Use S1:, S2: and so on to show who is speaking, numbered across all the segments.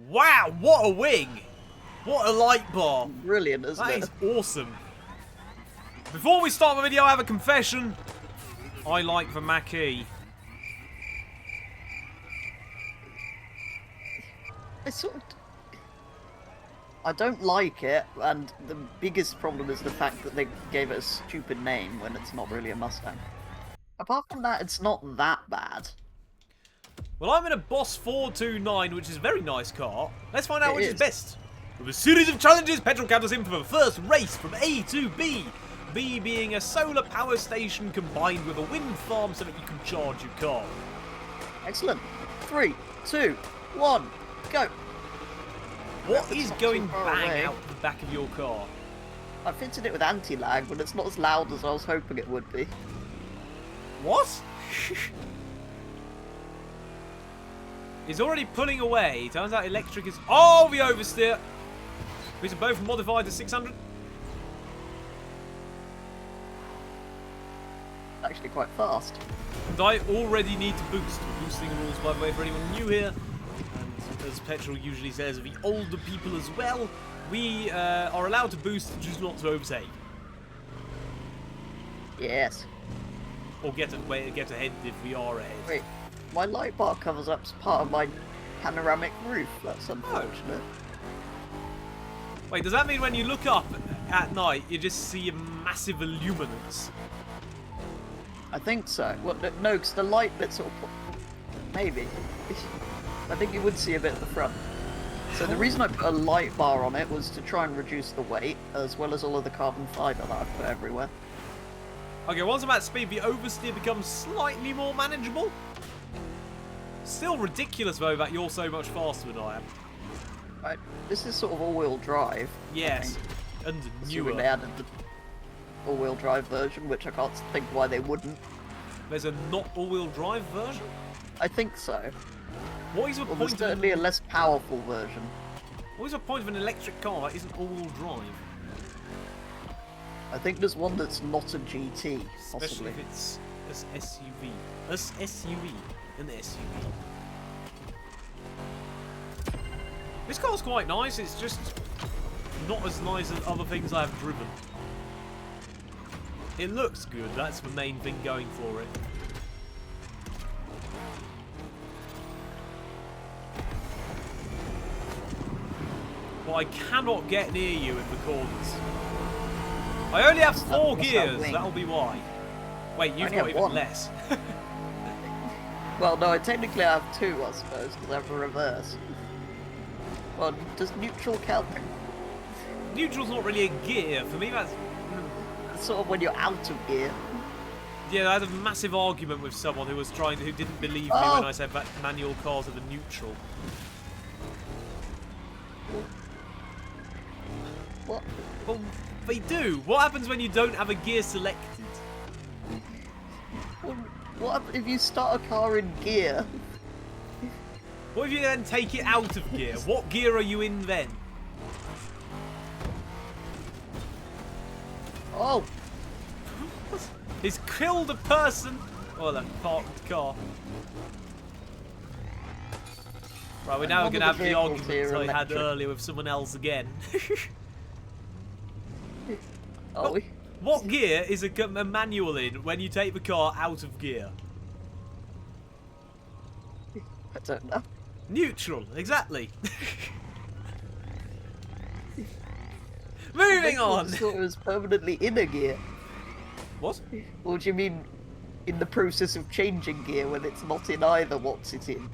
S1: Wow, what a wing! What a light bar!
S2: Brilliant, isn't it?
S1: That is awesome. Before we start the video, I have a confession. I like the Mach E.
S2: I don't like it, and the biggest problem is the fact that they gave it a stupid name when it's not really a Mustang. Apart from that, it's not that bad.
S1: Well, I'm in a Boss 429, which is a very nice car. Let's find out which is best. With a series of challenges, Petrol counters in for the first race from A to B. B being a solar power station combined with a wind farm so that you can charge your car.
S2: Excellent. 3, 2, 1, go.
S1: What is going bang out the back of your car?
S2: I fitted it with anti-lag, but it's not as loud as I was hoping it would be.
S1: What? He's already pulling away. Turns out electric is... Oh, the oversteer. These are both modified to 600.
S2: Actually quite fast.
S1: And I already need to boost. Boosting rules, by the way, for anyone new here. And as Petrol usually says, the older people as well, we are allowed to boost, just not to overtake.
S2: Yes.
S1: Or get ahead if we are ahead.
S2: Wait, my light bar covers up part of my panoramic roof. That's unfortunate.
S1: Wait, does that mean when you look up at night, you just see a massive illuminance?
S2: I think so. Well, no, because the light bit sort of... Maybe. I think you would see a bit at the front. So the reason I put a light bar on it was to try and reduce the weight, as well as all of the carbon fibre that I've put everywhere.
S1: Okay, once I'm at speed, the oversteer becomes slightly more manageable. Still ridiculous, though, that you're so much faster than I am.
S2: Right, this is sort of all-wheel drive.
S1: Yes, and newer.
S2: They added the all-wheel drive version, which I can't think why they wouldn't.
S1: There's a not all-wheel drive version?
S2: I think so.
S1: What is the point
S2: there's
S1: of
S2: certainly a less powerful version.
S1: What is the point of an electric car that isn't all-wheel drive?
S2: I think there's one that's not a GT, possibly.
S1: Especially if it's an SUV. An SUV. This car's quite nice, it's just not as nice as other things I've driven. It looks good, that's the main thing going for it. But I cannot get near you in the corners. I only have 4 gears, that'll be why. Wait, you've got even
S2: one.
S1: less.
S2: Well, no, technically I have 2, I suppose, because I have a reverse. Well, does neutral count?
S1: Neutral's not really a gear. For me, that's...
S2: It's sort of when you're out of gear.
S1: Yeah, I had a massive argument with someone who didn't believe me when I said that manual cars are the neutral.
S2: What?
S1: Well, they do. What happens when you don't have a gear selected?
S2: What if you start a car in gear?
S1: What if you then take it out of gear? What gear are you in then?
S2: Oh!
S1: He's killed a person! Oh, that parked car. Right, we're now going to have the argument I had earlier with someone else again.
S2: Are we?
S1: What gear is a manual in when you take the car out of gear?
S2: I don't know.
S1: Neutral, exactly. Moving on!
S2: I thought it was permanently in a gear.
S1: What?
S2: Or do you mean in the process of changing gear when it's not in either what's it in?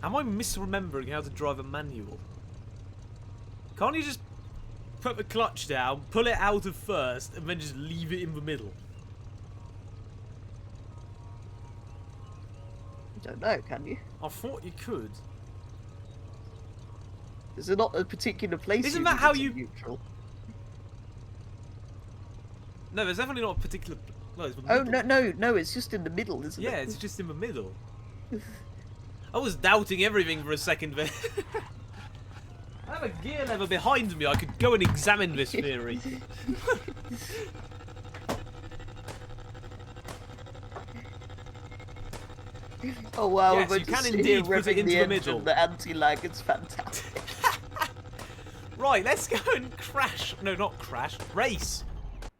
S1: Am I misremembering how to drive a manual? Can't you just put the clutch down, pull it out of first, and then just leave it in the middle?
S2: I don't know, can you?
S1: I thought you could.
S2: Is there not a particular place?
S1: Isn't that how you...
S2: Neutral?
S1: No, there's definitely not a particular... No, it's the
S2: oh,
S1: middle.
S2: no, it's just in the middle, isn't it?
S1: Yeah, it's just in the middle. I was doubting everything for a second there. I have a gear lever behind me. I could go and examine this theory.
S2: Oh wow,
S1: Yes,
S2: we're
S1: you
S2: just
S1: can
S2: here
S1: indeed put it
S2: revving
S1: into the
S2: engine,
S1: middle.
S2: The anti-lag, it's fantastic.
S1: Right, let's go and crash. No, not crash. Race.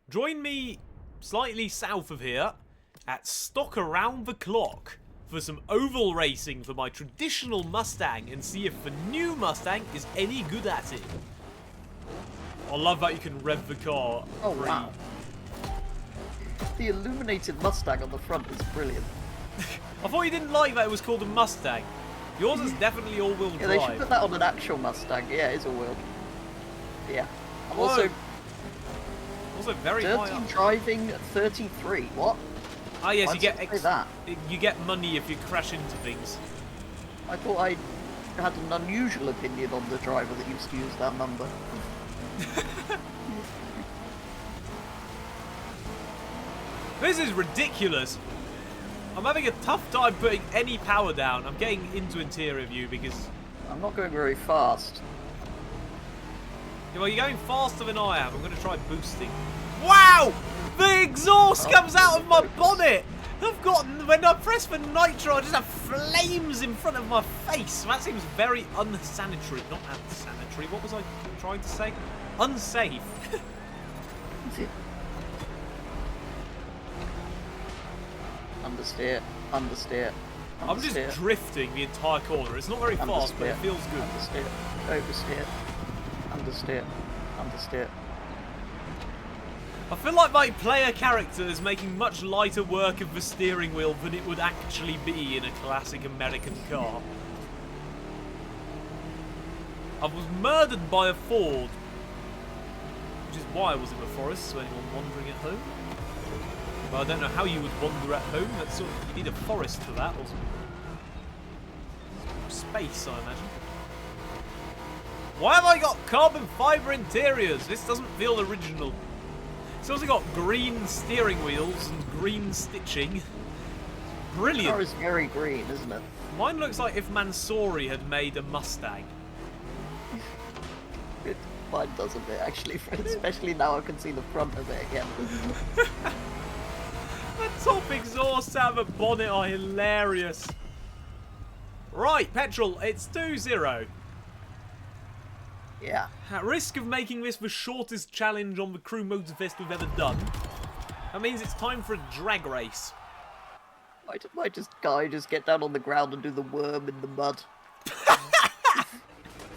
S1: Join me slightly south of here at Stock Around the Clock for some oval racing for my traditional Mustang and see if the new Mustang is any good at it. I love that you can rev the car.
S2: Oh wow. The illuminated Mustang on the front is brilliant.
S1: I thought you didn't like that it was called a Mustang. Yours is definitely all-wheel drive.
S2: Yeah, they should put that on an actual Mustang. Yeah, it is all-wheel. Yeah. I'm
S1: Whoa.
S2: also
S1: very high
S2: dirty
S1: up.
S2: driving 33. What?
S1: Ah yes,
S2: Why
S1: you
S2: does
S1: get
S2: it say that?
S1: you get money if you crash into things.
S2: I thought I had an unusual opinion on the driver that used to use that number.
S1: This is ridiculous. I'm having a tough time putting any power down. I'm getting into interior view because...
S2: I'm not going very fast.
S1: Yeah, well, you're going faster than I am. I'm going to try boosting. Wow! The exhaust comes out of my bonnet! I've got... When I press for nitro, I just have flames in front of my face. That seems very unsanitary. Not unsanitary. What was I trying to say? Unsafe.
S2: Understeer, understeer.
S1: I'm just drifting the entire corner. It's not very fast, but it feels good.
S2: Understeer, oversteer, understeer, understeer.
S1: I feel like my player character is making much lighter work of the steering wheel than it would actually be in a classic American car. I was murdered by a Ford, which is why I was in the forest, so anyone wandering at home. But I don't know how you would wander at home. That's sort of, you need a forest for that, or some space, I imagine. Why have I got carbon fibre interiors? This doesn't feel original. It's also got green steering wheels and green stitching. Brilliant.
S2: The car is very green, isn't it?
S1: Mine looks like if Mansory had made a Mustang.
S2: Mine does a bit, actually. Especially now I can see the front of it again.
S1: The top exhausts out of the bonnet are hilarious. Right, petrol, it's 2-0.
S2: Yeah.
S1: At risk of making this the shortest challenge on the Crew Motorfest we've ever done, that means it's time for a drag race.
S2: Might just guy just get down on the ground and do the worm in the mud.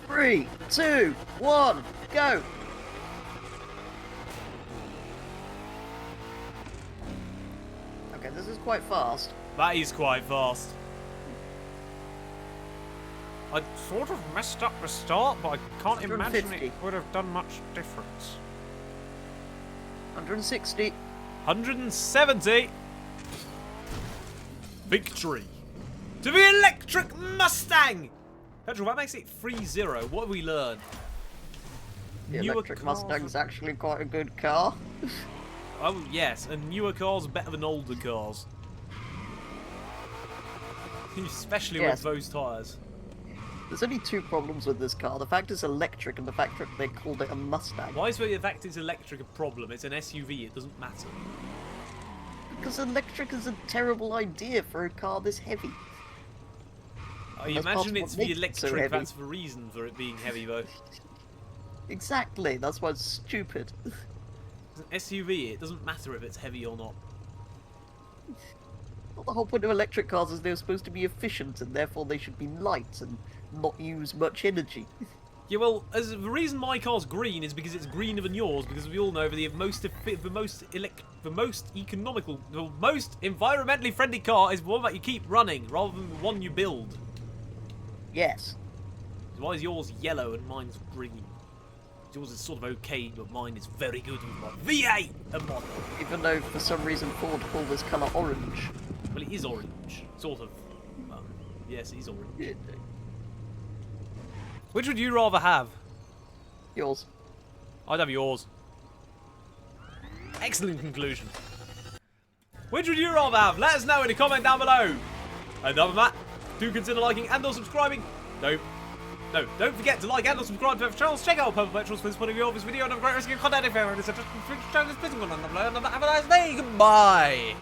S2: 3, 2, 1, go! Okay, this is quite fast.
S1: That is quite fast. I sort of messed up the start, but I can't imagine
S2: 150.
S1: it would have done much difference.
S2: 160.
S1: 170. Victory. To the electric Mustang! Petrol, that makes it 3-0. What have we learned?
S2: The
S1: Newer
S2: electric
S1: cars
S2: Mustang's actually quite a good car.
S1: Oh, yes, and newer cars are better than older cars. Especially
S2: Yes.
S1: with those tyres.
S2: There's only two problems with this car. The fact it's electric and the fact that they called it a Mustang.
S1: Why is the fact it's electric a problem? It's an SUV, it doesn't matter.
S2: Because electric is a terrible idea for a car this heavy.
S1: I
S2: That's part
S1: imagine
S2: of
S1: it's
S2: what
S1: the
S2: makes it so
S1: electric,
S2: heavy.
S1: that's the reason for it being heavy though.
S2: Exactly, that's why it's stupid.
S1: It's an SUV, it doesn't matter if it's heavy or not.
S2: Well, the whole point of electric cars is they're supposed to be efficient and therefore they should be light and not use much energy.
S1: Yeah, well, the reason my car's green is because it's greener than yours, because we all know the most economical, the most environmentally friendly car is the one that you keep running, rather than the one you build.
S2: Yes.
S1: Why is yours yellow and mine's green? Yours is sort of okay, but mine is very good with my V8 and model.
S2: Even though for some reason Ford called this colour orange.
S1: Well, it is orange. Sort of. Yes, it is orange. Which would you rather have?
S2: Yours.
S1: I'd have yours. Excellent conclusion. Which would you rather have? Let us know in a comment down below. And other than that, do consider liking and or subscribing. Don't forget to like and or subscribe to our channels. Check out Purple Petrol's for this point of view of this video and have a great rest of your content if you're interested. Have a nice day. Goodbye.